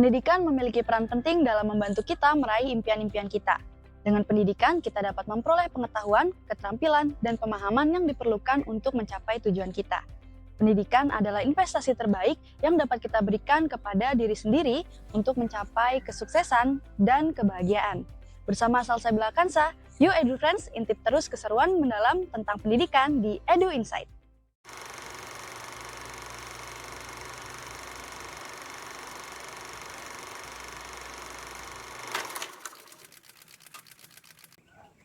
Pendidikan memiliki peran penting dalam membantu kita meraih impian-impian kita. Dengan pendidikan, kita dapat memperoleh pengetahuan, keterampilan, dan pemahaman yang diperlukan untuk mencapai tujuan kita. Pendidikan adalah investasi terbaik yang dapat kita berikan kepada diri sendiri untuk mencapai kesuksesan dan kebahagiaan. Bersama Salsabila Kansa, yuk Edu Friends intip terus keseruan mendalam tentang pendidikan di Edu Insight.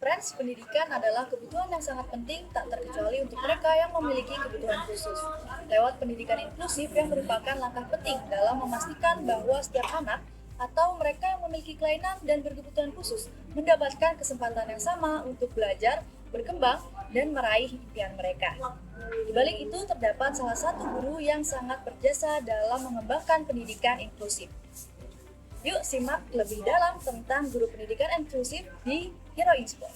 Friends, pendidikan adalah kebutuhan yang sangat penting tak terkecuali untuk mereka yang memiliki kebutuhan khusus. Lewat pendidikan inklusif yang merupakan langkah penting dalam memastikan bahwa setiap anak atau mereka yang memiliki kelainan dan berkebutuhan khusus mendapatkan kesempatan yang sama untuk belajar, berkembang, dan meraih impian mereka. Di balik itu terdapat salah satu guru yang sangat berjasa dalam mengembangkan pendidikan inklusif. Yuk simak lebih dalam tentang guru pendidikan inklusif di Hero Inspo.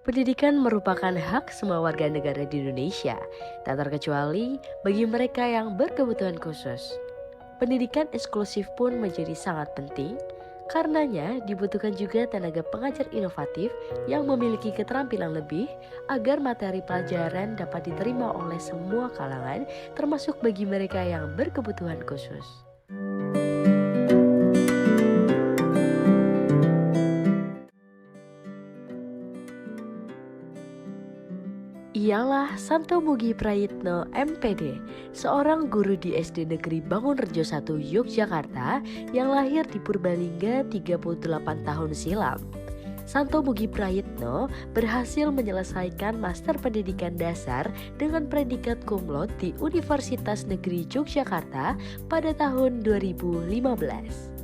Pendidikan merupakan hak semua warga negara di Indonesia, tak terkecuali bagi mereka yang berkebutuhan khusus. Pendidikan eksklusif pun menjadi sangat penting, karenanya dibutuhkan juga tenaga pengajar inovatif yang memiliki keterampilan lebih agar materi pelajaran dapat diterima oleh semua kalangan, termasuk bagi mereka yang berkebutuhan khusus. Ialah Santo Mugi Prayitno MPD, seorang guru di SD Negeri Bangunrejo 1 Yogyakarta yang lahir di Purbalingga 38 tahun silam. Santo Mugi Prayitno berhasil menyelesaikan Master Pendidikan Dasar dengan predikat cum laude di Universitas Negeri Yogyakarta pada tahun 2015.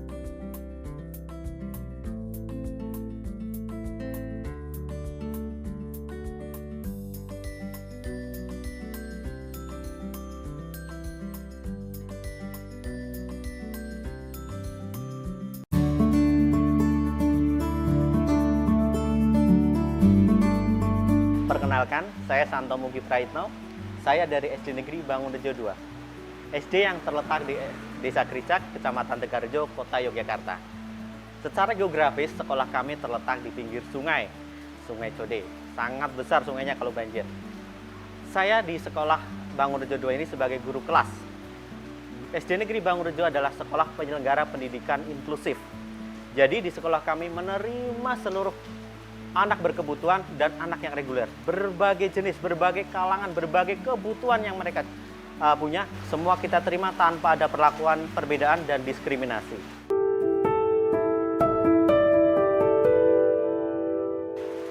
Perkenalkan, saya Santo Mugi Prayitno. Saya dari SD Negeri Bangunrejo 2. SD yang terletak di Desa Kricak, Kecamatan Tegarrejo, Kota Yogyakarta. Secara geografis, sekolah kami terletak di pinggir sungai, Sungai Code. Sangat besar sungainya kalau banjir. Saya di sekolah Bangunrejo 2 ini sebagai guru kelas. SD Negeri Bangunrejo adalah sekolah penyelenggara pendidikan inklusif. Jadi di sekolah kami menerima seluruh anak berkebutuhan dan anak yang reguler, berbagai jenis, berbagai kalangan, berbagai kebutuhan yang mereka punya, semua kita terima tanpa ada perlakuan perbedaan dan diskriminasi.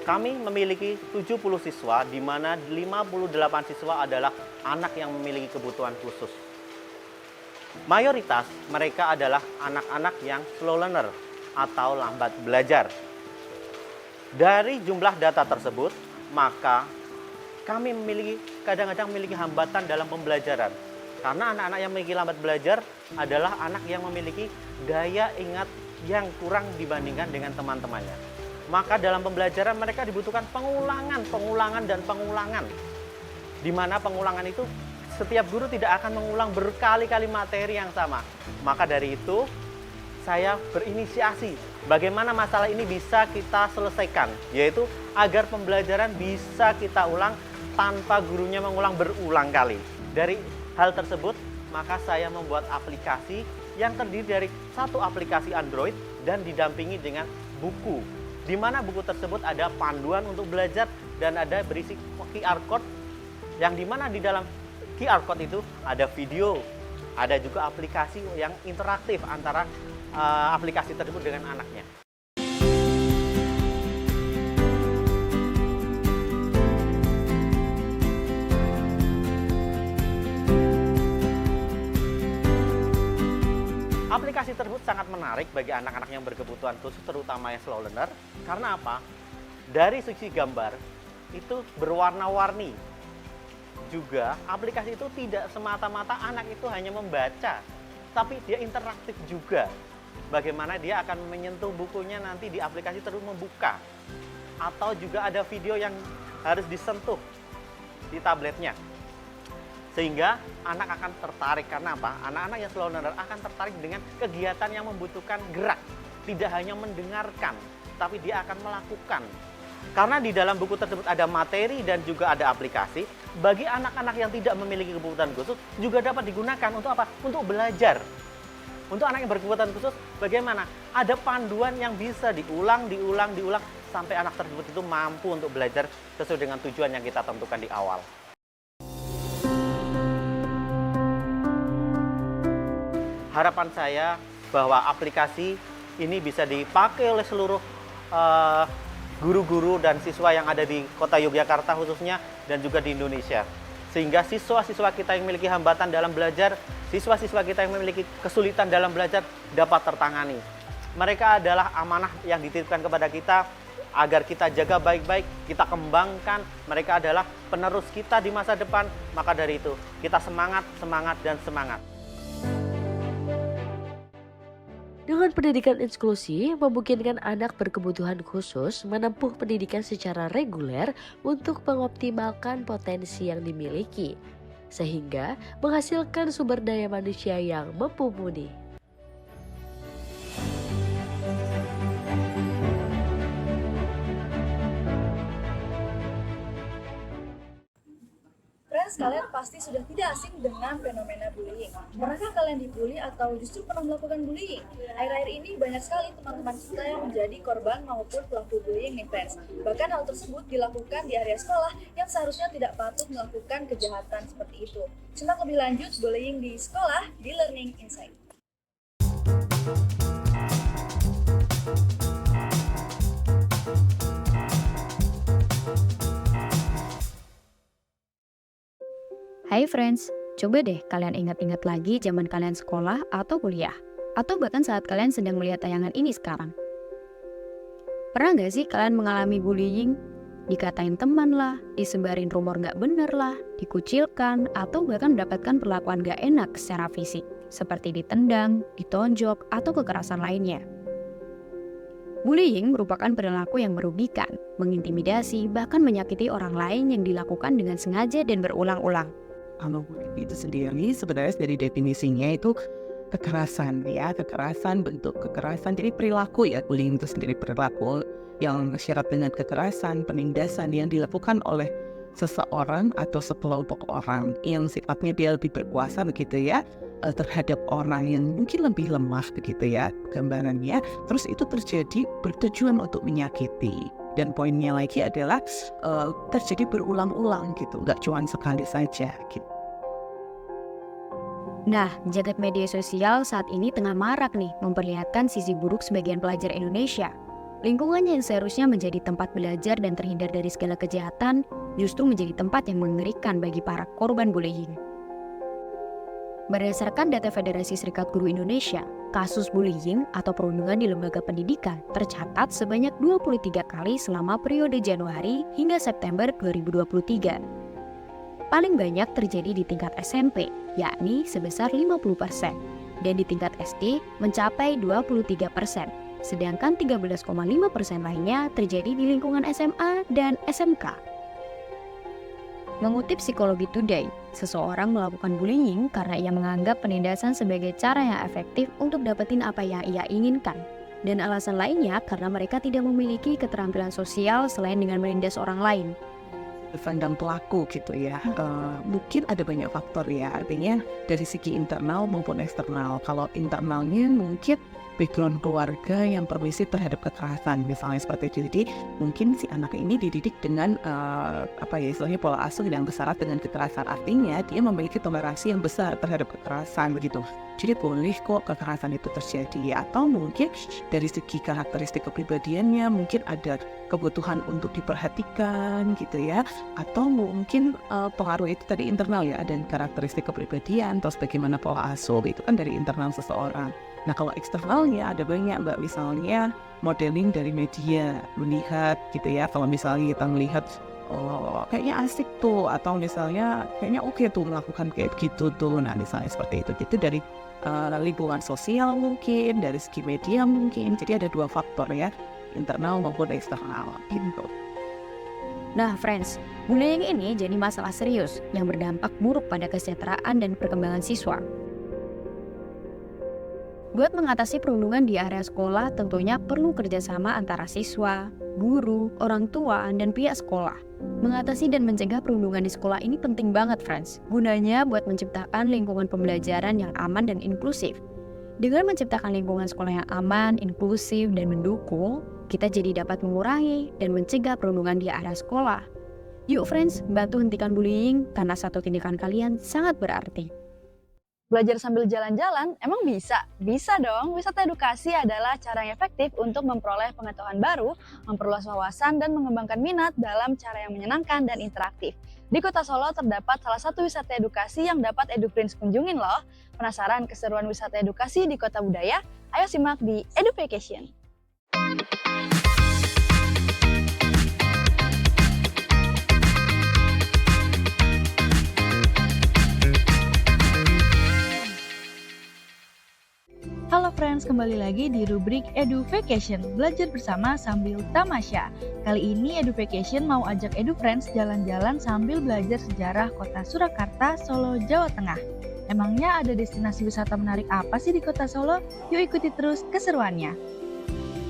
Kami memiliki 70 siswa, di mana 58 siswa adalah anak yang memiliki kebutuhan khusus. Mayoritas mereka adalah anak-anak yang slow learner atau lambat belajar. Dari jumlah data tersebut, maka kami kadang-kadang memiliki hambatan dalam pembelajaran. Karena anak-anak yang memiliki lambat belajar adalah anak yang memiliki daya ingat yang kurang dibandingkan dengan teman-temannya. Maka dalam pembelajaran mereka dibutuhkan pengulangan, dan pengulangan. Di mana pengulangan itu setiap guru tidak akan mengulang berkali-kali materi yang sama. Maka dari itu, saya berinisiasi bagaimana masalah ini bisa kita selesaikan, yaitu agar pembelajaran bisa kita ulang tanpa gurunya mengulang berulang kali. Dari hal tersebut, maka saya membuat aplikasi yang terdiri dari satu aplikasi Android dan didampingi dengan buku, di mana buku tersebut ada panduan untuk belajar dan ada berisi QR code, yang dimana di dalam QR code itu ada video, ada juga aplikasi yang interaktif antara aplikasi tersebut dengan anaknya. Aplikasi tersebut sangat menarik bagi anak-anak yang berkebutuhan khusus, terutama yang slow learner. Karena apa? Dari segi gambar itu berwarna-warni. Juga aplikasi itu tidak semata-mata anak itu hanya membaca, tapi dia interaktif juga. bagaimana dia akan menyentuh bukunya nanti di aplikasi terus membuka. Atau juga ada video yang harus disentuh di tabletnya. Sehingga anak akan tertarik. Karena apa? Anak-anak yang slow learner akan tertarik dengan kegiatan yang membutuhkan gerak. Tidak hanya mendengarkan, tapi dia akan melakukan. Karena di dalam buku tersebut ada materi dan juga ada aplikasi, bagi anak-anak yang tidak memiliki kebutuhan khusus juga dapat digunakan untuk apa? Untuk belajar. Untuk anak yang berkebutuhan khusus, bagaimana? Ada panduan yang bisa diulang sampai anak tersebut itu mampu untuk belajar sesuai dengan tujuan yang kita tentukan di awal. Harapan saya bahwa aplikasi ini bisa dipakai oleh seluruh guru-guru dan siswa yang ada di kota Yogyakarta khususnya dan juga di Indonesia. Sehingga siswa-siswa kita yang memiliki hambatan dalam belajar, siswa-siswa kita yang memiliki kesulitan dalam belajar dapat tertangani. Mereka adalah amanah yang dititipkan kepada kita agar kita jaga baik-baik, kita kembangkan. Mereka adalah penerus kita di masa depan. Maka dari itu, kita semangat, dan semangat. Dengan pendidikan inklusi, memungkinkan anak berkebutuhan khusus menempuh pendidikan secara reguler untuk mengoptimalkan potensi yang dimiliki, sehingga menghasilkan sumber daya manusia yang mumpuni. Friends, kalian pasti sudah tidak asing dengan fenomena bullying. Pernahkah kalian dibully atau justru pernah melakukan bullying? Akhir-akhir ini banyak sekali teman-teman kita yang menjadi korban maupun pelaku bullying nih friends. Bahkan hal tersebut dilakukan di area sekolah yang seharusnya tidak patut melakukan kejahatan seperti itu. Simak lebih lanjut bullying di sekolah di Learning Insight. Hai friends, coba deh kalian ingat-ingat lagi zaman kalian sekolah atau kuliah, atau bahkan saat kalian sedang melihat tayangan ini sekarang. Pernah nggak sih kalian mengalami bullying? Dikatain teman lah, disebarin rumor nggak bener lah, dikucilkan, atau bahkan mendapatkan perlakuan nggak enak secara fisik, seperti ditendang, ditonjok, atau kekerasan lainnya. Bullying merupakan perilaku yang merugikan, mengintimidasi, bahkan menyakiti orang lain yang dilakukan dengan sengaja dan berulang-ulang. Kalau bullying itu sendiri sebenarnya dari definisinya itu kekerasan ya, kekerasan, bentuk kekerasan. Jadi perilaku ya, bullying itu sendiri perilaku yang syarat dengan kekerasan, penindasan yang dilakukan oleh seseorang atau sekelompok orang yang sifatnya dia lebih berkuasa begitu ya, terhadap orang yang mungkin lebih lemah begitu ya gambarannya. Terus itu terjadi bertujuan untuk menyakiti. Dan poinnya lagi adalah terjadi berulang-ulang gitu, nggak cuma sekali saja gitu. Nah, jagat media sosial saat ini tengah marak nih memperlihatkan sisi buruk sebagian pelajar Indonesia. Lingkungannya yang seharusnya menjadi tempat belajar dan terhindar dari segala kejahatan, justru menjadi tempat yang mengerikan bagi para korban bullying. Berdasarkan data Federasi Serikat Guru Indonesia, kasus bullying atau perundungan di lembaga pendidikan tercatat sebanyak 23 kali selama periode Januari hingga September 2023. Paling banyak terjadi di tingkat SMP, yakni sebesar 50%, dan di tingkat SD mencapai 23%, sedangkan 13,5% lainnya terjadi di lingkungan SMA dan SMK. Mengutip Psikologi Today, seseorang melakukan bullying karena ia menganggap penindasan sebagai cara yang efektif untuk dapetin apa yang ia inginkan. Dan alasan lainnya karena mereka tidak memiliki keterampilan sosial selain dengan menindas orang lain. Pandang pelaku gitu ya, mungkin ada banyak faktor ya, artinya dari segi internal maupun eksternal. Kalau internalnya mungkin background keluarga yang permisif terhadap kekerasan misalnya seperti itu. Jadi mungkin si anak ini dididik dengan istilahnya pola asuh yang syarat dengan kekerasan, artinya dia memiliki toleransi yang besar terhadap kekerasan begitu. Jadi boleh kok kekerasan itu terjadi. Atau mungkin dari segi karakteristik kepribadiannya mungkin ada kebutuhan untuk diperhatikan gitu ya. Atau mungkin pengaruh itu tadi internal ya, ada karakteristik kepribadian terus bagaimana pola asuh, itu kan dari internal seseorang. Nah kalau eksternalnya ada banyak mbak, misalnya modeling dari media, melihat gitu ya, kalau misalnya kita melihat oh kayaknya asik tuh, atau misalnya kayaknya oke tuh melakukan kayak gitu tuh. Nah misalnya seperti itu. Jadi dari lingkungan sosial mungkin, dari segi media mungkin. Jadi ada dua faktor ya, internal maupun eksternal gitu. Nah, friends, bullying ini jadi masalah serius yang berdampak buruk pada kesejahteraan dan perkembangan siswa. Buat mengatasi perundungan di area sekolah, tentunya perlu kerjasama antara siswa, guru, orang tua, dan pihak sekolah. Mengatasi dan mencegah perundungan di sekolah ini penting banget, friends. Gunanya buat menciptakan lingkungan pembelajaran yang aman dan inklusif. Dengan menciptakan lingkungan sekolah yang aman, inklusif, dan mendukung, kita jadi dapat mengurangi dan mencegah perundungan di area sekolah. Yuk friends, bantu hentikan bullying karena satu tindakan kalian sangat berarti. Belajar sambil jalan-jalan, emang bisa? Bisa dong, wisata edukasi adalah cara yang efektif untuk memperoleh pengetahuan baru, memperluas wawasan, dan mengembangkan minat dalam cara yang menyenangkan dan interaktif. Di Kota Solo terdapat salah satu wisata edukasi yang dapat EduPrince kunjungin loh. Penasaran keseruan wisata edukasi di Kota Budaya? Ayo simak di EduVacation. Halo friends, kembali lagi di rubrik EduVacation, belajar bersama sambil tamasya. Kali ini EduVacation mau ajak EduFriends jalan-jalan sambil belajar sejarah kota Surakarta, Solo, Jawa Tengah. Emangnya ada destinasi wisata menarik apa sih di kota Solo? Yuk ikuti terus keseruannya.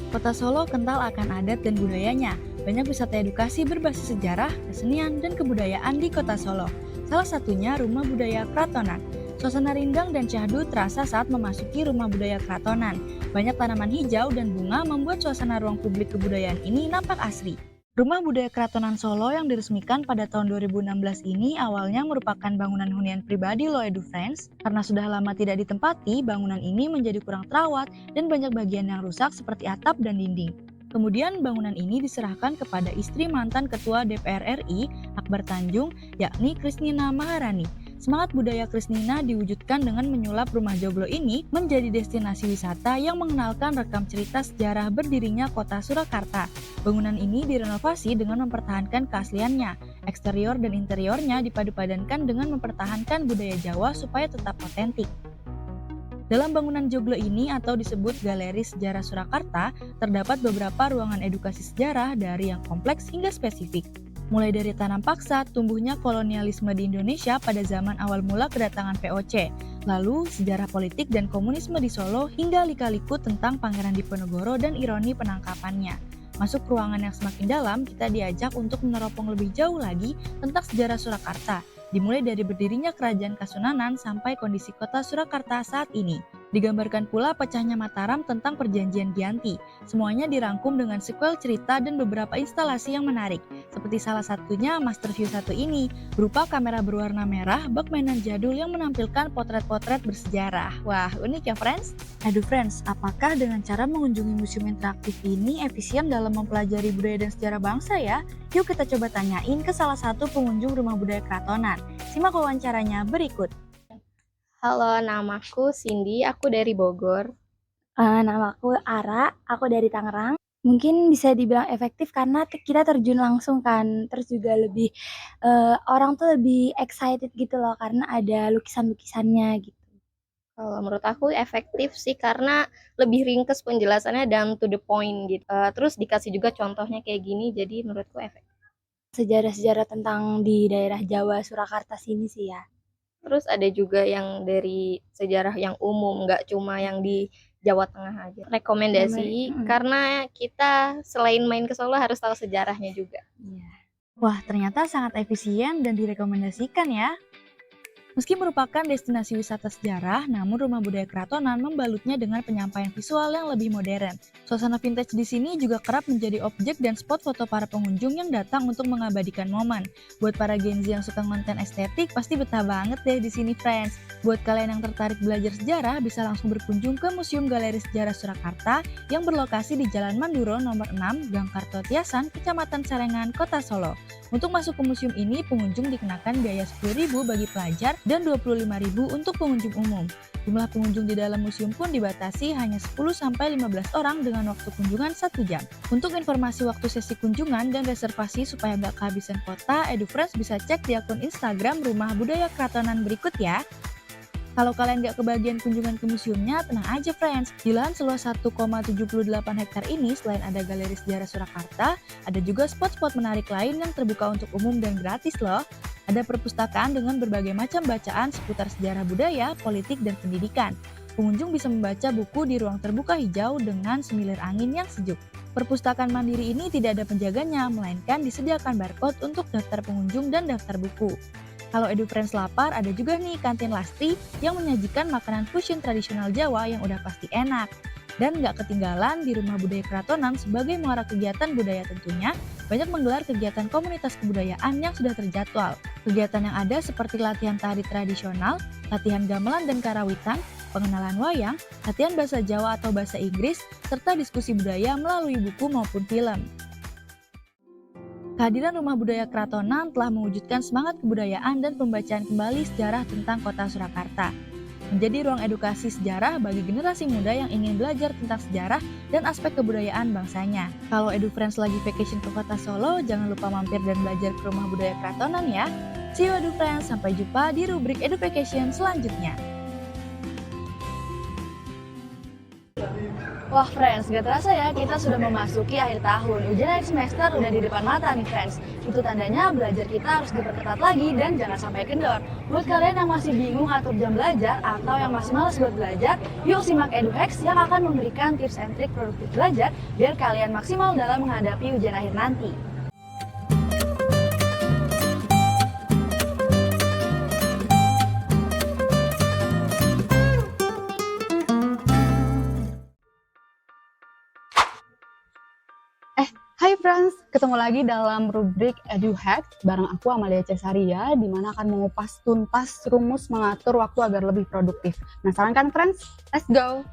Kota Solo kental akan adat dan budayanya. Banyak wisata edukasi berbasis sejarah, kesenian, dan kebudayaan di kota Solo. Salah satunya Rumah Budaya Kratonan. Suasana rindang dan syahdu terasa saat memasuki Rumah Budaya Kratonan. Banyak tanaman hijau dan bunga membuat suasana ruang publik kebudayaan ini nampak asri. Rumah Budaya Kratonan Solo yang diresmikan pada tahun 2016 ini awalnya merupakan bangunan hunian pribadi loh EduFriends. Karena sudah lama tidak ditempati, bangunan ini menjadi kurang terawat dan banyak bagian yang rusak seperti atap dan dinding. Kemudian bangunan ini diserahkan kepada istri mantan Ketua DPR RI, Akbar Tanjung, yakni Krisnina Maharani. Semangat budaya Krisnina diwujudkan dengan menyulap rumah joglo ini menjadi destinasi wisata yang mengenalkan rekam cerita sejarah berdirinya kota Surakarta. Bangunan ini direnovasi dengan mempertahankan keasliannya. Eksterior dan interiornya dipadu-padankan dengan mempertahankan budaya Jawa supaya tetap otentik. Dalam bangunan joglo ini atau disebut Galeri Sejarah Surakarta, terdapat beberapa ruangan edukasi sejarah dari yang kompleks hingga spesifik. Mulai dari tanam paksa, tumbuhnya kolonialisme di Indonesia pada zaman awal mula kedatangan VOC, lalu sejarah politik dan komunisme di Solo hingga lika-liku tentang Pangeran Diponegoro dan ironi penangkapannya. Masuk ruangan yang semakin dalam, kita diajak untuk meneropong lebih jauh lagi tentang sejarah Surakarta, dimulai dari berdirinya Kerajaan Kasunanan sampai kondisi kota Surakarta saat ini. Digambarkan pula pecahnya Mataram tentang Perjanjian Giyanti. Semuanya dirangkum dengan sequel cerita dan beberapa instalasi yang menarik. Seperti salah satunya Master View 1 ini, berupa kamera berwarna merah, bak mainan jadul yang menampilkan potret-potret bersejarah. Wah, unik ya friends? Aduh friends, apakah dengan cara mengunjungi museum interaktif ini efisien dalam mempelajari budaya dan sejarah bangsa ya? Yuk kita coba tanyain ke salah satu pengunjung Rumah Budaya Kratonan. Simak wawancaranya berikut. Halo, namaku Cindy, aku dari Bogor. Nama aku Ara, aku dari Tangerang. Mungkin bisa dibilang efektif karena kita terjun langsung kan, terus juga lebih orang tuh lebih excited gitu loh karena ada lukisan-lukisannya gitu. Kalau menurut aku efektif sih karena lebih ringkas penjelasannya dan to the point gitu. Terus dikasih juga contohnya kayak gini, jadi menurutku efektif. Sejarah-sejarah tentang di daerah Jawa Surakarta sini sih ya. Terus ada juga yang dari sejarah yang umum, nggak cuma yang di Jawa Tengah aja. Rekomendasi karena kita selain main ke Solo harus tahu sejarahnya juga. Iya. Wah, ternyata sangat efisien dan direkomendasikan ya. Meski merupakan destinasi wisata sejarah, namun Rumah Budaya Kratonan membalutnya dengan penyampaian visual yang lebih modern. Suasana vintage di sini juga kerap menjadi objek dan spot foto para pengunjung yang datang untuk mengabadikan momen. Buat para Gen Z yang suka konten estetik, pasti betah banget deh di sini, friends. Buat kalian yang tertarik belajar sejarah, bisa langsung berkunjung ke Museum Galeri Sejarah Surakarta yang berlokasi di Jalan Manduro nomor 6, Gang Kartotiasan, Kecamatan Sarengan, Kota Solo. Untuk masuk ke museum ini, pengunjung dikenakan biaya Rp10.000 bagi pelajar dan Rp25.000 untuk pengunjung umum. Jumlah pengunjung di dalam museum pun dibatasi hanya 10-15 orang dengan waktu kunjungan 1 jam. Untuk informasi waktu sesi kunjungan dan reservasi supaya nggak kehabisan kuota, EduFriends bisa cek di akun Instagram Rumah Budaya Keratonan berikut ya. Kalau kalian nggak kebagian kunjungan ke museumnya, tenang aja friends. Di lahan seluas 1,78 hektar ini, selain ada galeri sejarah Surakarta, ada juga spot-spot menarik lain yang terbuka untuk umum dan gratis loh. Ada perpustakaan dengan berbagai macam bacaan seputar sejarah budaya, politik, dan pendidikan. Pengunjung bisa membaca buku di ruang terbuka hijau dengan semilir angin yang sejuk. Perpustakaan mandiri ini tidak ada penjaganya, melainkan disediakan barcode untuk daftar pengunjung dan daftar buku. Kalau EduFriends lapar, ada juga nih kantin Lastri yang menyajikan makanan fusion tradisional Jawa yang udah pasti enak. Dan nggak ketinggalan di Rumah Budaya Keratonan sebagai muara kegiatan budaya tentunya, banyak menggelar kegiatan komunitas kebudayaan yang sudah terjadwal. Kegiatan yang ada seperti latihan tari tradisional, latihan gamelan dan karawitan, pengenalan wayang, latihan bahasa Jawa atau bahasa Inggris, serta diskusi budaya melalui buku maupun film. Kehadiran Rumah Budaya Keratonan telah mewujudkan semangat kebudayaan dan pembacaan kembali sejarah tentang kota Surakarta. Menjadi ruang edukasi sejarah bagi generasi muda yang ingin belajar tentang sejarah dan aspek kebudayaan bangsanya. Kalau EduFriends lagi vacation ke kota Solo, jangan lupa mampir dan belajar ke Rumah Budaya Keratonan ya. See you EduFriends, sampai jumpa di rubrik EduVacation selanjutnya. Wah friends, gak terasa ya kita sudah memasuki akhir tahun. Ujian akhir semester udah di depan mata nih friends. Itu tandanya belajar kita harus diperketat lagi dan jangan sampai kendor. Buat kalian yang masih bingung atur jam belajar atau yang masih malas buat belajar, yuk simak EduHacks yang akan memberikan tips and trik produktif belajar biar kalian maksimal dalam menghadapi ujian akhir nanti. Hai friends, ketemu lagi dalam rubrik EduHacks bareng aku Amalia Cesaria, di mana akan mengupas tuntas rumus mengatur waktu agar lebih produktif. Penasaran kan friends? Let's go!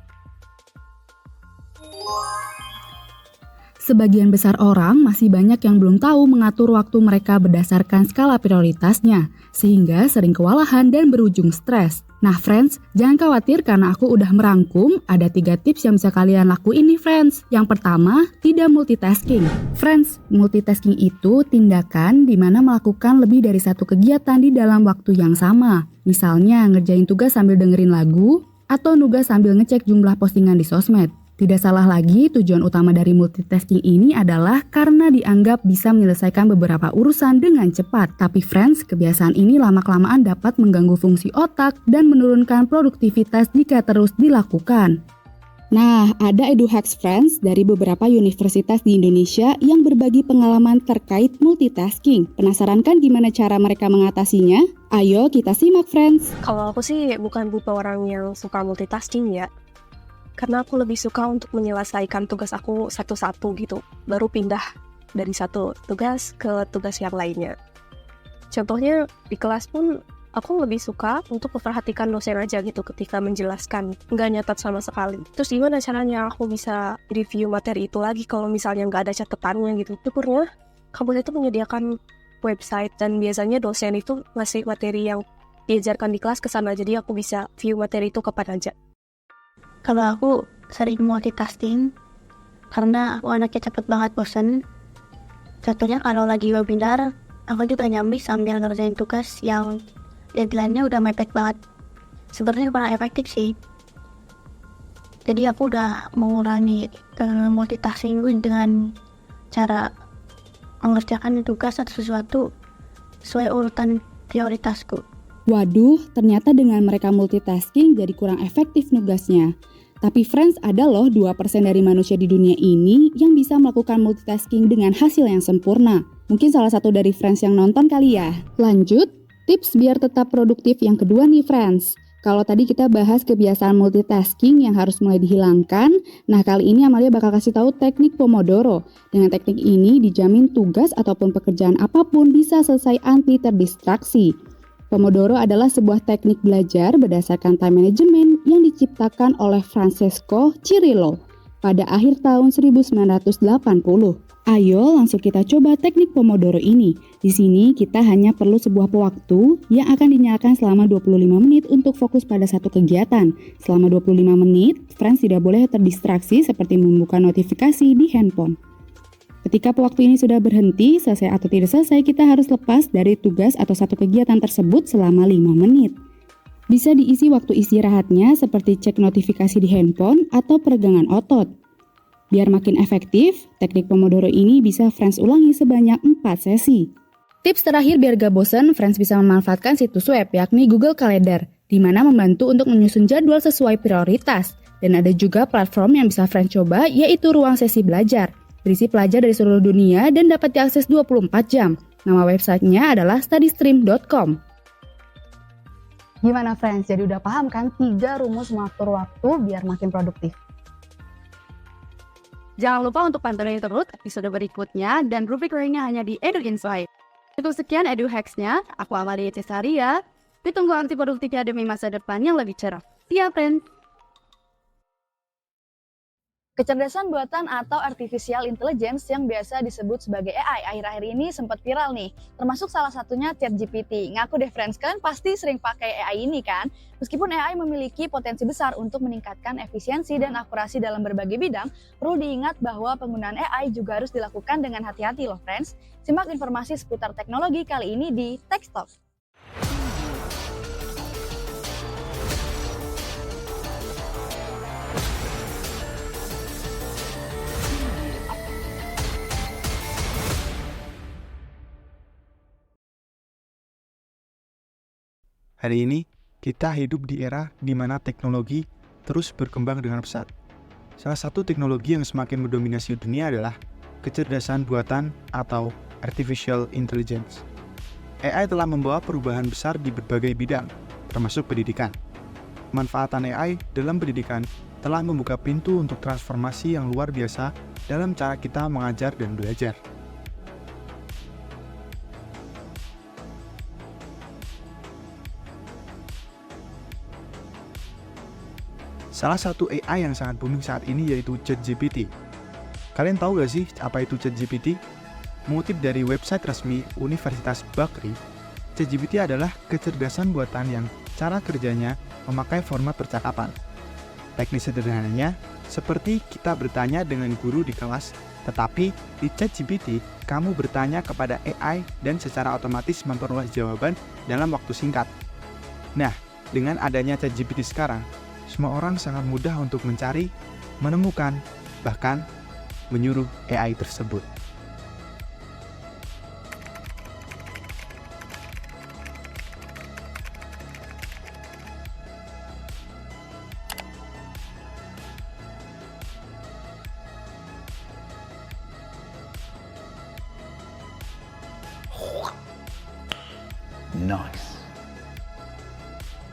Sebagian besar orang masih banyak yang belum tahu mengatur waktu mereka berdasarkan skala prioritasnya, sehingga sering kewalahan dan berujung stres. Nah friends, jangan khawatir karena aku udah merangkum ada 3 tips yang bisa kalian lakuin nih friends. Yang pertama, tidak multitasking. Friends, multitasking itu tindakan di mana melakukan lebih dari satu kegiatan di dalam waktu yang sama. Misalnya ngerjain tugas sambil dengerin lagu, atau nugas sambil ngecek jumlah postingan di sosmed. Tidak salah lagi, tujuan utama dari multitasking ini adalah karena dianggap bisa menyelesaikan beberapa urusan dengan cepat. Tapi friends, kebiasaan ini lama-kelamaan dapat mengganggu fungsi otak dan menurunkan produktivitas jika terus dilakukan. Nah, ada EduHacks friends dari beberapa universitas di Indonesia yang berbagi pengalaman terkait multitasking. Penasaran kan gimana cara mereka mengatasinya? Ayo kita simak friends. Kalau aku sih bukan tipe orang yang suka multitasking ya. Karena aku lebih suka untuk menyelesaikan tugas aku satu-satu gitu, baru pindah dari satu tugas ke tugas yang lainnya. Contohnya di kelas pun aku lebih suka untuk memperhatikan dosen aja gitu ketika menjelaskan, nggak nyatat sama sekali. Terus gimana caranya aku bisa review materi itu lagi kalau misalnya nggak ada catatannya gitu. Syukurnya kampus itu menyediakan website dan biasanya dosen itu ngasih materi yang diajarkan di kelas ke sana, jadi aku bisa view materi itu kapan aja. Kalau aku sering multitasking karena aku anaknya cepet banget bosen. Contohnya kalau lagi webinar, aku juga nyambi sambil ngerjain tugas yang deadline-nya udah mepet banget. Sebenarnya kurang efektif sih. Jadi aku udah mengurangi multitasking dengan cara mengerjakan tugas atau sesuatu sesuai urutan prioritasku. Waduh, ternyata dengan mereka multitasking jadi kurang efektif nugasnya. Tapi friends, ada loh 2% dari manusia di dunia ini yang bisa melakukan multitasking dengan hasil yang sempurna. Mungkin salah satu dari friends yang nonton kali ya. Lanjut, tips biar tetap produktif yang kedua nih friends. Kalau tadi kita bahas kebiasaan multitasking yang harus mulai dihilangkan, nah kali ini Amalia bakal kasih tahu teknik Pomodoro. Dengan teknik ini dijamin tugas ataupun pekerjaan apapun bisa selesai anti terdistraksi. Pomodoro adalah sebuah teknik belajar berdasarkan time management yang diciptakan oleh Francesco Cirillo pada akhir tahun 1980. Ayo langsung kita coba teknik Pomodoro ini. Di sini kita hanya perlu sebuah pewaktu yang akan dinyalakan selama 25 menit untuk fokus pada satu kegiatan. Selama 25 menit, friends tidak boleh terdistraksi seperti membuka notifikasi di handphone. Ketika pewaktu ini sudah berhenti, selesai atau tidak selesai, kita harus lepas dari tugas atau satu kegiatan tersebut selama 5 menit. Bisa diisi waktu istirahatnya seperti cek notifikasi di handphone atau peregangan otot. Biar makin efektif, teknik Pomodoro ini bisa friends ulangi sebanyak 4 sesi. Tips terakhir biar gak bosan, friends bisa memanfaatkan situs web yakni Google Calendar, di mana membantu untuk menyusun jadwal sesuai prioritas. Dan ada juga platform yang bisa friends coba, yaitu Ruang Sesi Belajar. Berisi pelajar dari seluruh dunia dan dapat diakses 24 jam. Nama websitenya adalah studystream.com. Gimana friends, jadi udah paham kan 3 rumus mengatur waktu biar makin produktif? Jangan lupa untuk pantengin terus episode berikutnya dan rubrik lainnya hanya di Edu Insight. Cukup sekian Edu Hacks-nya, aku Amalia Cesaria. Ditunggu anti produktifnya demi masa depan yang lebih cerah. See ya friends! Kecerdasan buatan atau artificial intelligence yang biasa disebut sebagai AI akhir-akhir ini sempat viral nih, termasuk salah satunya ChatGPT. Ngaku deh friends, kalian pasti sering pakai AI ini kan? Meskipun AI memiliki potensi besar untuk meningkatkan efisiensi dan akurasi dalam berbagai bidang, perlu diingat bahwa penggunaan AI juga harus dilakukan dengan hati-hati loh friends. Simak informasi seputar teknologi kali ini di Tech Talk. Hari ini, kita hidup di era di mana teknologi terus berkembang dengan pesat. Salah satu teknologi yang semakin mendominasi dunia adalah kecerdasan buatan atau artificial intelligence. AI telah membawa perubahan besar di berbagai bidang, termasuk pendidikan. Manfaatan AI dalam pendidikan telah membuka pintu untuk transformasi yang luar biasa dalam cara kita mengajar dan belajar. Salah satu AI yang sangat booming saat ini yaitu ChatGPT. Kalian tahu gak sih apa itu ChatGPT? Mengutip dari website resmi Universitas Bakri, ChatGPT adalah kecerdasan buatan yang cara kerjanya memakai format percakapan. Teknis sederhananya, seperti kita bertanya dengan guru di kelas, tetapi di ChatGPT, kamu bertanya kepada AI dan secara otomatis memperoleh jawaban dalam waktu singkat. Nah, dengan adanya ChatGPT sekarang, semua orang sangat mudah untuk mencari, menemukan, bahkan menyuruh AI tersebut. Nice.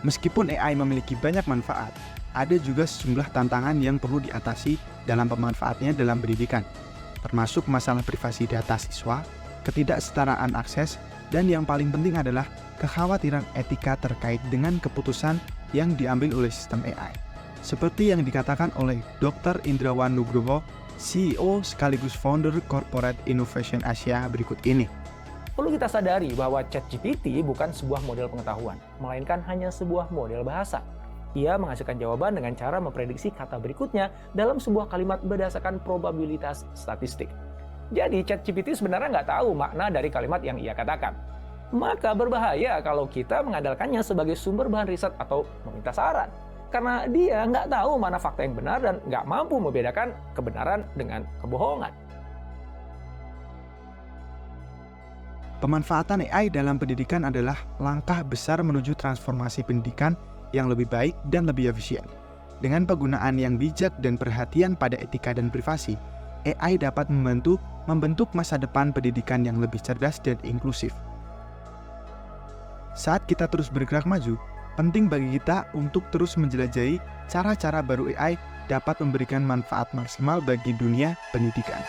Meskipun AI memiliki banyak manfaat, ada juga sejumlah tantangan yang perlu diatasi dalam pemanfaatnya dalam pendidikan, termasuk masalah privasi data siswa, ketidaksetaraan akses, dan yang paling penting adalah kekhawatiran etika terkait dengan keputusan yang diambil oleh sistem AI. Seperti yang dikatakan oleh Dr. Indrawan Nugroho, CEO sekaligus founder Corporate Innovation Asia berikut ini. Perlu kita sadari bahwa ChatGPT bukan sebuah model pengetahuan, melainkan hanya sebuah model bahasa. Ia menghasilkan jawaban dengan cara memprediksi kata berikutnya dalam sebuah kalimat berdasarkan probabilitas statistik. Jadi ChatGPT sebenarnya nggak tahu makna dari kalimat yang ia katakan. Maka berbahaya kalau kita mengandalkannya sebagai sumber bahan riset atau meminta saran. Karena dia nggak tahu mana fakta yang benar dan nggak mampu membedakan kebenaran dengan kebohongan. Pemanfaatan AI dalam pendidikan adalah langkah besar menuju transformasi pendidikan yang lebih baik dan lebih efisien. Dengan penggunaan yang bijak dan perhatian pada etika dan privasi, AI dapat membentuk masa depan pendidikan yang lebih cerdas dan inklusif. Saat kita terus bergerak maju, penting bagi kita untuk terus menjelajahi cara-cara baru AI dapat memberikan manfaat maksimal bagi dunia pendidikan.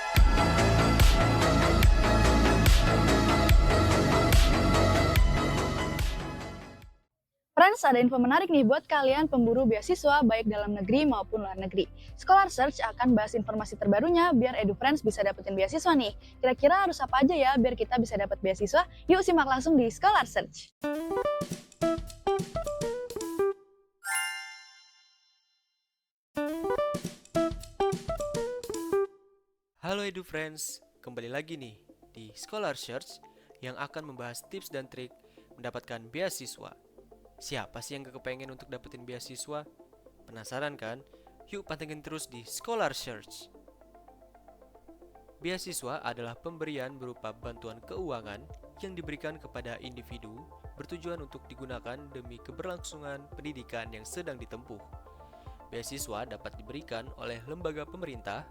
Friends, ada info menarik nih buat kalian pemburu beasiswa baik dalam negeri maupun luar negeri. Scholar Search akan bahas informasi terbarunya biar EduFriends bisa dapetin beasiswa nih. Kira-kira harus apa aja ya biar kita bisa dapet beasiswa? Yuk simak langsung di Scholar Search. Halo EduFriends, kembali lagi nih di Scholar Search yang akan membahas tips dan trik mendapatkan beasiswa. Siapa sih yang gak kepengen untuk dapetin beasiswa? Penasaran kan? Yuk pantengin terus di Scholar Search. Beasiswa adalah pemberian berupa bantuan keuangan yang diberikan kepada individu bertujuan untuk digunakan demi keberlangsungan pendidikan yang sedang ditempuh. Beasiswa dapat diberikan oleh lembaga pemerintah,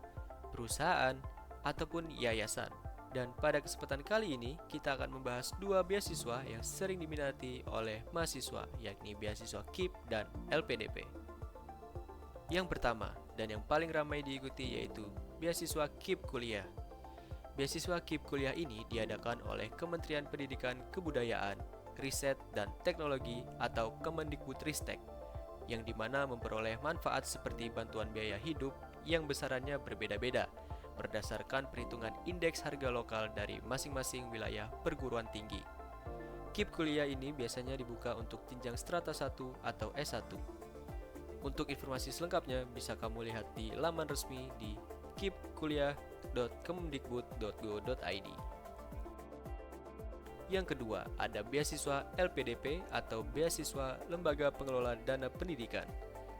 perusahaan, ataupun yayasan. Dan pada kesempatan kali ini, kita akan membahas dua beasiswa yang sering diminati oleh mahasiswa, yakni beasiswa KIP dan LPDP. Yang pertama, dan yang paling ramai diikuti yaitu beasiswa KIP Kuliah. Beasiswa KIP Kuliah ini diadakan oleh Kementerian Pendidikan Kebudayaan, Riset, dan Teknologi atau Kemendikbudristek, yang dimana memperoleh manfaat seperti bantuan biaya hidup yang besarannya berbeda-beda, berdasarkan perhitungan indeks harga lokal dari masing-masing wilayah perguruan tinggi. KIP Kuliah ini biasanya dibuka untuk jenjang strata 1 atau S1. Untuk informasi selengkapnya bisa kamu lihat di laman resmi di kipkuliah.kemdikbud.go.id. Yang kedua, ada beasiswa LPDP atau beasiswa Lembaga Pengelola Dana Pendidikan.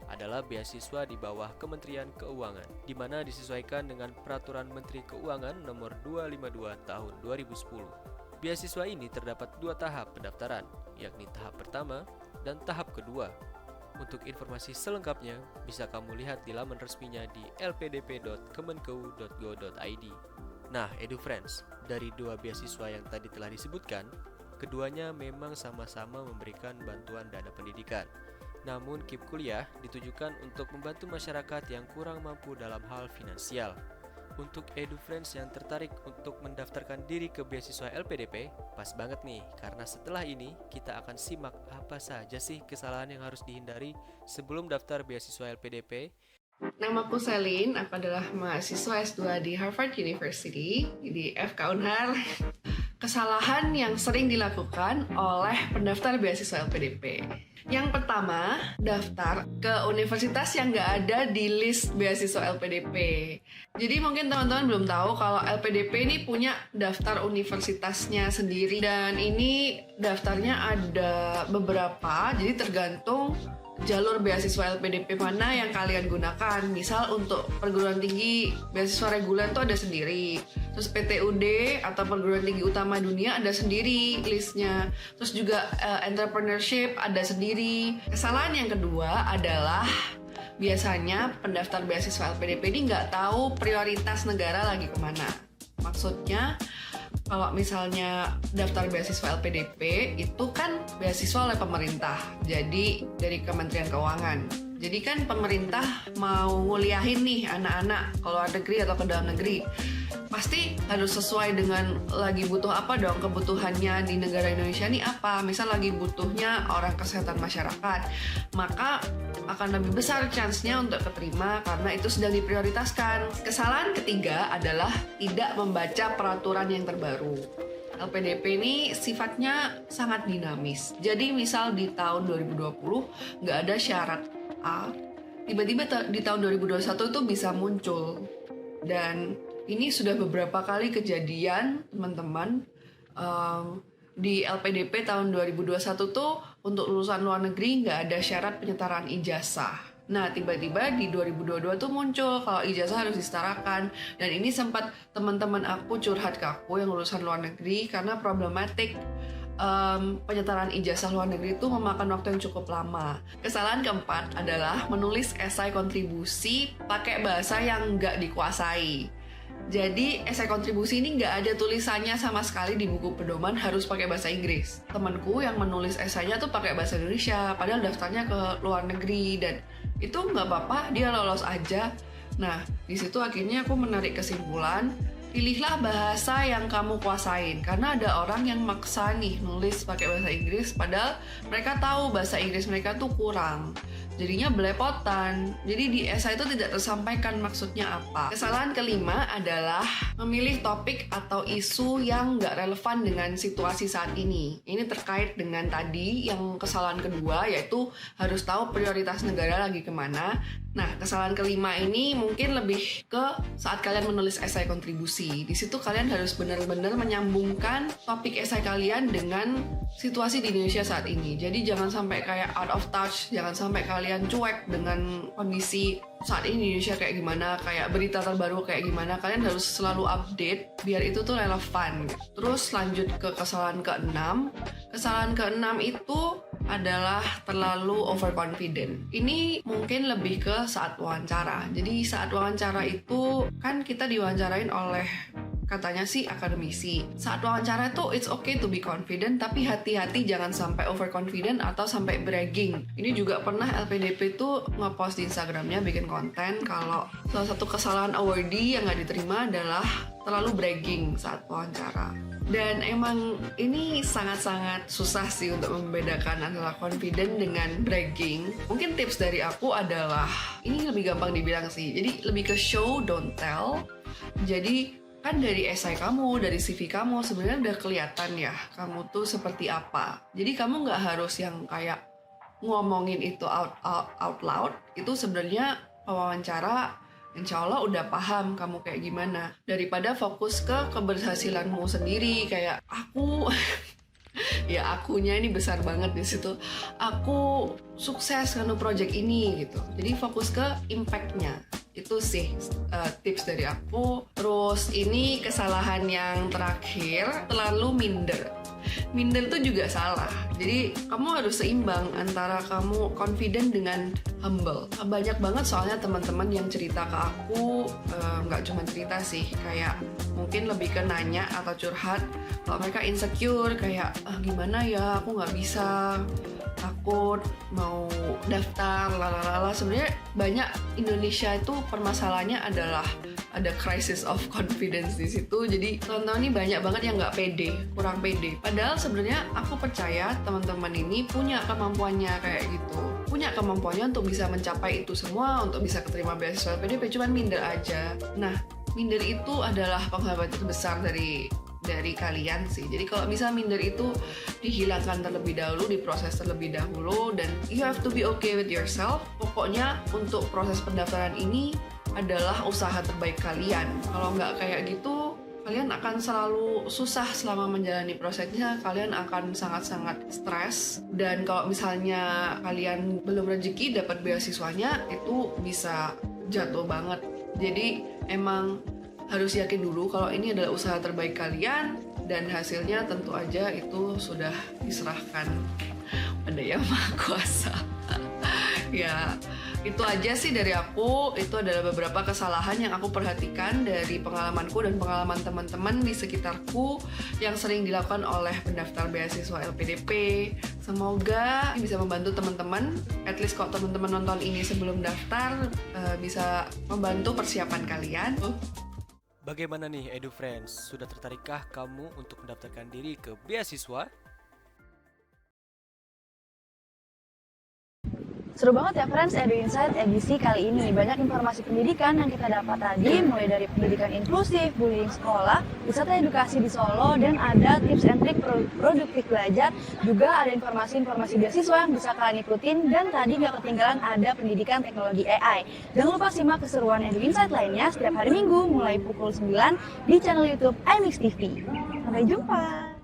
Adalah beasiswa di bawah Kementerian Keuangan, di mana disesuaikan dengan Peraturan Menteri Keuangan Nomor 252 Tahun 2010. Beasiswa ini terdapat dua tahap pendaftaran, yakni tahap pertama dan tahap kedua. Untuk informasi selengkapnya, bisa kamu lihat di laman resminya di lpdp.kemenkeu.go.id. Nah, EduFriends, dari dua beasiswa yang tadi telah disebutkan, keduanya memang sama-sama memberikan bantuan dana pendidikan. Namun KIP Kuliah ditujukan untuk membantu masyarakat yang kurang mampu dalam hal finansial. Untuk EduFriends yang tertarik untuk mendaftarkan diri ke beasiswa LPDP, pas banget nih, karena setelah ini kita akan simak apa saja sih kesalahan yang harus dihindari sebelum daftar beasiswa LPDP. Namaku Selin, aku adalah mahasiswa S2 di Harvard University, di FK Unhar. Kesalahan yang sering dilakukan oleh pendaftar beasiswa LPDP. Yang pertama, daftar ke universitas yang nggak ada di list beasiswa LPDP. Jadi mungkin teman-teman belum tahu kalau LPDP ini punya daftar universitasnya sendiri. Dan ini daftarnya ada beberapa, jadi tergantung jalur beasiswa LPDP mana yang kalian gunakan. Misal untuk perguruan tinggi beasiswa reguler itu ada sendiri. Terus PTUD atau perguruan tinggi utama dunia ada sendiri listnya. Terus juga entrepreneurship ada sendiri. Kesalahan yang kedua adalah biasanya pendaftar beasiswa LPDP ini nggak tahu prioritas negara lagi kemana. Maksudnya kalau misalnya daftar beasiswa LPDP itu kan beasiswa oleh pemerintah, jadi dari Kementerian Keuangan. Jadi kan pemerintah mau nguliahin nih anak-anak ke luar negeri atau ke dalam negeri. Pasti harus sesuai dengan lagi butuh apa dong, kebutuhannya di negara Indonesia nih apa. Misal lagi butuhnya orang kesehatan masyarakat, maka akan lebih besar chance-nya untuk keterima karena itu sedang diprioritaskan. Kesalahan ketiga adalah tidak membaca peraturan yang terbaru. LPDP ini sifatnya sangat dinamis. Jadi misal di tahun 2020 nggak ada syarat A, tiba-tiba di tahun 2021 itu bisa muncul. Dan ini sudah beberapa kali kejadian, teman-teman. Di LPDP tahun 2021 tuh untuk lulusan luar negeri nggak ada syarat penyetaraan ijazah. Nah, tiba-tiba di 2022 tuh muncul kalau ijazah harus disetarakan. Dan ini sempat teman-teman aku curhat ke aku yang lulusan luar negeri karena problematik penyetaraan ijazah luar negeri itu memakan waktu yang cukup lama. Kesalahan keempat adalah menulis esai kontribusi pakai bahasa yang nggak dikuasai. Jadi esai kontribusi ini nggak ada tulisannya sama sekali di buku pedoman, harus pakai bahasa Inggris. Temanku yang menulis esainya tuh pakai bahasa Indonesia, padahal daftarnya ke luar negeri, dan itu nggak apa-apa, dia lolos aja. Nah, di situ akhirnya aku menarik kesimpulan, pilihlah bahasa yang kamu kuasain, karena ada orang yang maksa nih nulis pakai bahasa Inggris padahal mereka tahu bahasa Inggris mereka tuh kurang, jadinya belepotan. Jadi di esai itu tidak tersampaikan maksudnya apa. Kesalahan kelima adalah memilih topik atau isu yang nggak relevan dengan situasi saat ini. Ini terkait dengan tadi yang kesalahan kedua, yaitu harus tahu prioritas negara lagi kemana. Nah, kesalahan kelima ini mungkin lebih ke saat kalian menulis esai kontribusi. Di situ kalian harus benar-benar menyambungkan topik esai kalian dengan situasi di Indonesia saat ini. Jadi jangan sampai kayak out of touch, jangan sampai kalian cuek dengan kondisi saat ini di Indonesia kayak gimana, kayak berita terbaru kayak gimana. Kalian harus selalu update biar itu tuh relevan. Terus lanjut ke kesalahan keenam. Kesalahan keenam itu adalah terlalu overconfident. Ini mungkin lebih ke saat wawancara. Jadi saat wawancara itu kan kita diwawancarain oleh katanya sih akademisi. Saat wawancara itu it's okay to be confident, tapi hati-hati jangan sampai overconfident atau sampai bragging. Ini juga pernah LPDP tuh nge-post di Instagramnya bikin konten kalau salah satu kesalahan awardee yang nggak diterima adalah terlalu bragging saat wawancara. Dan emang ini sangat-sangat susah sih untuk membedakan antara confident dengan bragging. Mungkin tips dari aku adalah, ini lebih gampang dibilang sih, jadi lebih ke show don't tell. Jadi kan dari esai kamu, dari CV kamu sebenarnya udah kelihatan ya kamu tuh seperti apa. Jadi kamu nggak harus yang kayak ngomongin itu out loud. Itu sebenarnya pewawancara insya Allah udah paham kamu kayak gimana, daripada fokus ke keberhasilanmu sendiri. Kayak aku ya akunya ini besar banget di situ, aku sukses karena project ini gitu. Jadi fokus ke impact-nya. Itu sih tips dari aku. Terus ini kesalahan yang terakhir, terlalu minder. Minder tuh juga salah. Jadi kamu harus seimbang antara kamu confident dengan humble. Banyak banget soalnya teman-teman yang cerita ke aku, nggak cuma cerita sih, kayak mungkin lebih ke nanya atau curhat kalau mereka insecure, kayak gimana ya aku nggak bisa, takut mau daftar lalala. Sebenarnya banyak Indonesia itu permasalahannya adalah ada crisis of confidence di situ. Jadi teman-teman ini banyak banget yang nggak pede, kurang pede. Padahal sebenarnya aku percaya teman-teman ini punya kemampuannya kayak gitu, punya kemampuannya untuk bisa mencapai itu semua, untuk bisa keterima beasiswa LPDP, cuman minder aja. Nah, minder itu adalah penghambat terbesar dari kalian sih. Jadi kalau bisa minder itu dihilangkan terlebih dahulu, diproses terlebih dahulu, dan you have to be okay with yourself. Pokoknya untuk proses pendaftaran ini adalah usaha terbaik kalian. Kalau nggak kayak gitu, kalian akan selalu susah selama menjalani prosesnya. Kalian akan sangat-sangat stres, dan kalau misalnya kalian belum rezeki dapat beasiswanya, itu bisa jatuh banget. Jadi emang harus yakin dulu kalau ini adalah usaha terbaik kalian, dan hasilnya tentu aja itu sudah diserahkan pada Yang Maha Kuasa. Ya, itu aja sih dari aku. Itu adalah beberapa kesalahan yang aku perhatikan dari pengalamanku dan pengalaman teman-teman di sekitarku yang sering dilakukan oleh pendaftar beasiswa LPDP. Semoga bisa membantu teman-teman. At least kalau teman-teman nonton ini sebelum daftar, bisa membantu persiapan kalian. Bagaimana nih Edu Friends? Sudah tertarikkah kamu untuk mendaftarkan diri ke beasiswa? Seru banget ya friends, Edu Insight edisi kali ini. Banyak informasi pendidikan yang kita dapat tadi, mulai dari pendidikan inklusif, bullying sekolah, wisata edukasi di Solo, dan ada tips and trik produktif belajar. Juga ada informasi-informasi beasiswa yang bisa kalian ikutin, dan tadi gak ketinggalan ada pendidikan teknologi AI. Jangan lupa simak keseruan Edu Insight lainnya setiap hari Minggu mulai pukul 9 di channel YouTube iMix TV. Sampai jumpa!